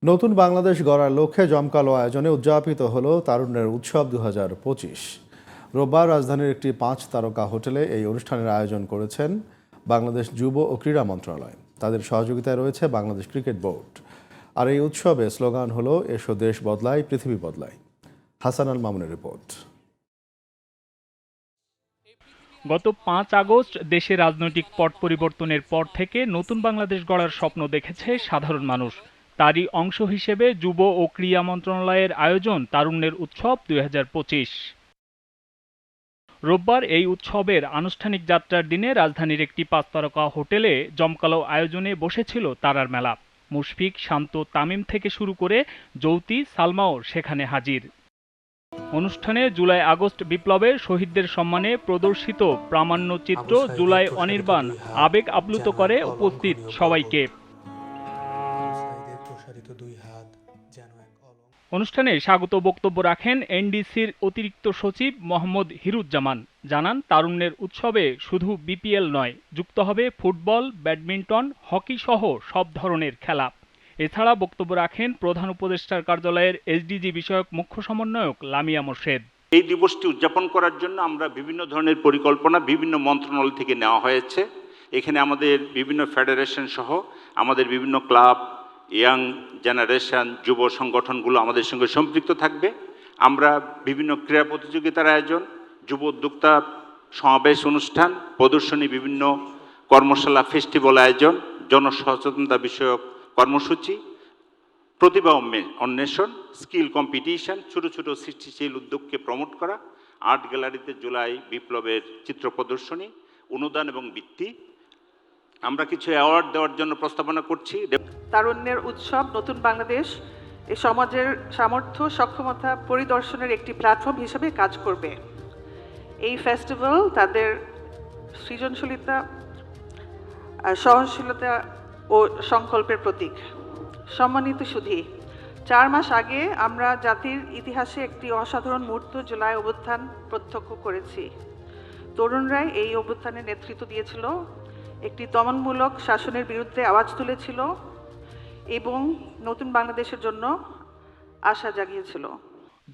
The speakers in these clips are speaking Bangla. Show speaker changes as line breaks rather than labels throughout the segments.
নতুন বাংলাদেশ গড়ার লক্ষ্যে জমকালো আয়োজনে উদযাপিত হলো তারুণ্যের উৎসব 2025। রোববার রাজধানীর একটি 5 তারকা হোটেলে এই অনুষ্ঠানের আয়োজন করেছেন বাংলাদেশ যুব ও ক্রীড়া মন্ত্রণালয়। তাদের সহযোগিতায় রয়েছে বাংলাদেশ ক্রিকেট বোর্ড। আর এই উৎসবে স্লোগান হলো এসো দেশ বদলাই পৃথিবী বদলাই। হাসান আল মামুনের রিপোর্ট।
গত 5 আগস্ট দেশে রাজনৈতিক পট পরিবর্তনের পর থেকে নতুন বাংলাদেশ গড়ার স্বপ্ন দেখেছে সাধারণ মানুষ। তারই অংশ হিসেবে যুব ও ক্রীড়া মন্ত্রণালয়ের আয়োজন তারুণ্যের উৎসব 2025। রোববার এই উৎসবের আনুষ্ঠানিক যাত্রার দিনে রাজধানীর একটি 5 তারকা হোটেলে জমকালো আয়োজনে বসেছিল তারার মেলা। মুশফিক, শান্ত, তামিম থেকে শুরু করে জ্যোতি, সালমাও সেখানে হাজির। অনুষ্ঠানে জুলাই আগস্ট বিপ্লবে শহীদদের সম্মানে প্রদর্শিত প্রামাণ্যচিত্র জুলাই অনির্বাণ আবেগ আপ্লুত করে উপস্থিত সবাইকে। অনুষ্ঠানে স্বাগত বক্তব্য রাখেন এনডিসির অতিরিক্ত সচিব মোহাম্মদ হিরুজ্জামান। জানান, তারুণ্যের উৎসবে শুধু বিপিএল নয়, যুক্ত হবে ফুটবল, ব্যাডমিন্টন, হকি সহ সব ধরনের খেলা। এছাড়া বক্তব্য রাখেন প্রধান উপদেষ্টার কার্যালয়ের এসডিজি বিষয়ক মুখ্য সমন্বয়ক লামিয়া মোর্শেদ।
এই দিবসটি উদযাপন করার জন্য আমরা বিভিন্ন ধরনের পরিকল্পনা বিভিন্ন মন্ত্রণালয় থেকে নেওয়া হয়েছে। এখানে আমাদের বিভিন্ন ফেডারেশন সহ আমাদের বিভিন্ন ক্লাব, ইয়াং জেনারেশন, যুব সংগঠনগুলো আমাদের সঙ্গে সম্পৃক্ত থাকবে। আমরা বিভিন্ন ক্রীড়া প্রতিযোগিতার আয়োজন, যুব উদ্যোক্তা সমাবেশ অনুষ্ঠান, প্রদর্শনী, বিভিন্ন কর্মশালা, ফেস্টিভ্যাল আয়োজন, জনসচেতনতা বিষয়ক কর্মসূচি, প্রতিভা অন্বেষণ, স্কিল কম্পিটিশন, ছোট ছোট সৃষ্টিশীল উদ্যোগকে প্রমোট করা, আর্ট গ্যালারিতে জুলাই বিপ্লবের চিত্র প্রদর্শনী, অনুদান এবং বৃত্তি। আমরা কিছু অ্যাওয়ার্ড দেওয়ার জন্য প্রস্তাবনা করছি।
তারুণ্যের উৎসব নতুন বাংলাদেশ এই সমাজের সামর্থ্য সক্ষমতা পরিদর্শনের একটি প্ল্যাটফর্ম হিসেবে কাজ করবে। এই ফেস্টিভ্যাল তাদের সৃজনশীলতা, সহনশীলতা ও সংকল্পের প্রতীক। সম্মানিত সুধী, 4 মাস আগে আমরা জাতির ইতিহাসে একটি অসাধারণ মুহূর্ত জুলাই অভ্যুত্থান প্রত্যক্ষ করেছি। তরুণরাই এই অভ্যুত্থানের নেতৃত্ব দিয়েছিল, একটি দমনমূলক শাসনের বিরুদ্ধে আওয়াজ তুলেছিল এবং নতুন বাংলাদেশের জন্য আশা জাগিয়েছিল।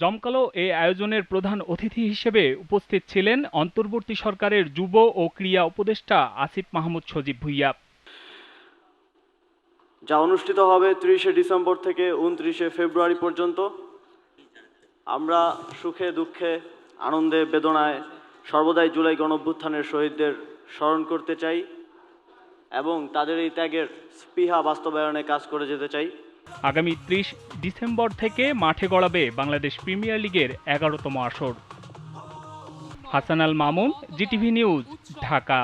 জমকালো এই আয়োজনের প্রধান অতিথি হিসেবে উপস্থিত ছিলেন অন্তর্বর্তী সরকারের যুব ও ক্রীড়া উপদেষ্টা আসিফ মাহমুদ সজীব ভুইয়া।
যা অনুষ্ঠিত হবে 30শে ডিসেম্বর থেকে 29শে ফেব্রুয়ারি পর্যন্ত। আমরা সুখে দুঃখে আনন্দে বেদনায় সর্বদাই জুলাই গণঅভ্যুত্থানের শহীদদের স্মরণ করতে চাই এবং তাদের এই ত্যাগের স্পৃহা বাস্তবায়নে কাজ করে যেতে চাই।
আগামী 30 ডিসেম্বর থেকে মাঠে গড়াবে বাংলাদেশ প্রিমিয়ার লিগের 11তম আসর। Hasan Al Mamun, GTV news, Dhaka.